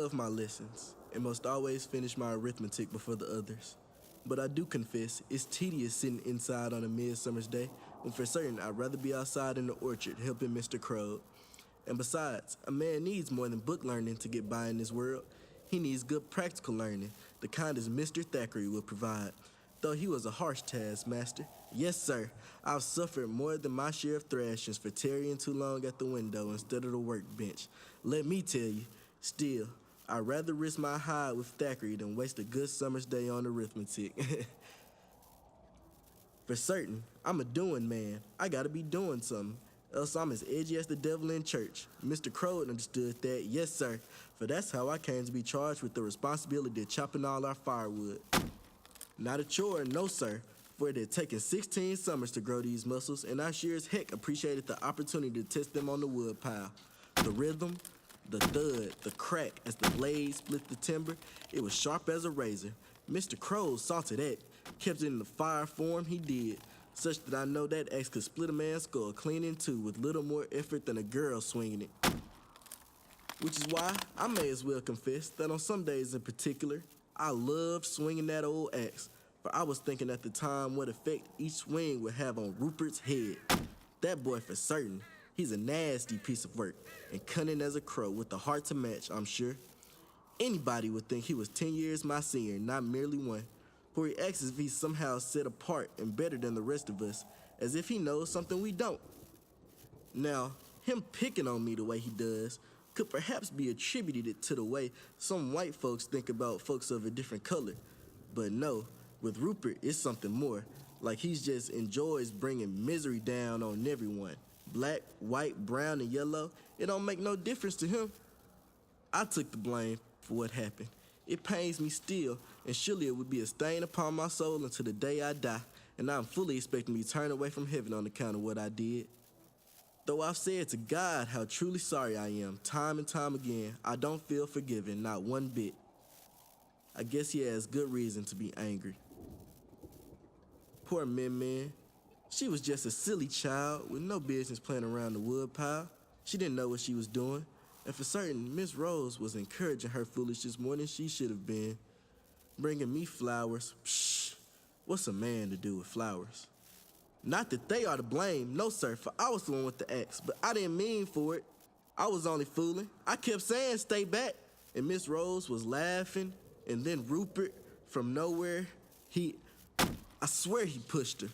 love my lessons and must always finish my arithmetic before the others. But I do confess, it's tedious sitting inside on a midsummer's day when for certain I'd rather be outside in the orchard helping Mr. Crow. And besides, a man needs more than book learning to get by in this world. He needs good practical learning, the kind as Mr. Thackeray would provide. Though he was a harsh taskmaster. Yes, sir, I've suffered more than my share of thrashings for tarrying too long at the window instead of the workbench. Let me tell you, still, I'd rather risk my hide with Thackeray than waste a good summer's day on arithmetic. For certain, I'm a doing man. I gotta be doing something. Else I'm as edgy as the devil in church. Mr. Crow understood that, yes sir, for that's how I came to be charged with the responsibility of chopping all our firewood. Not a chore, no sir, for it had taken 16 summers to grow these muscles, and I sure as heck appreciated the opportunity to test them on the wood pile. The rhythm, the thud, the crack as the blade split the timber, it was sharp as a razor. Mr. Crow saw to that, kept it in the fire form he did, such that I know that axe could split a man's skull clean in two with little more effort than a girl swinging it. Which is why I may as well confess that on some days in particular, I loved swinging that old axe, for I was thinking at the time what effect each swing would have on Rupert's head. That boy for certain, he's a nasty piece of work, and cunning as a crow with a heart to match, I'm sure. Anybody would think he was 10 years my senior, not merely one, for he acts as if he's somehow set apart and better than the rest of us, as if he knows something we don't. Now, him picking on me the way he does could perhaps be attributed to the way some white folks think about folks of a different color. But no, with Rupert, it's something more, like he just enjoys bringing misery down on everyone. Black, white, brown, and yellow, it don't make no difference to him. I took the blame for what happened. It pains me still, and surely it would be a stain upon my soul until the day I die, and I'm fully expecting to be turned away from heaven on account of what I did. Though I've said to God how truly sorry I am, time and time again, I don't feel forgiven, not one bit. I guess he has good reason to be angry. Poor Min. She was just a silly child with no business playing around the wood pile. She didn't know what she was doing. And for certain, Miss Rose was encouraging her foolishness more than she should have been. Bringing me flowers, psh, what's a man to do with flowers? Not that they are to blame, no sir, for I was the one with the axe, but I didn't mean for it. I was only fooling. I kept saying stay back, and Miss Rose was laughing, and then Rupert, from nowhere, I swear he pushed her.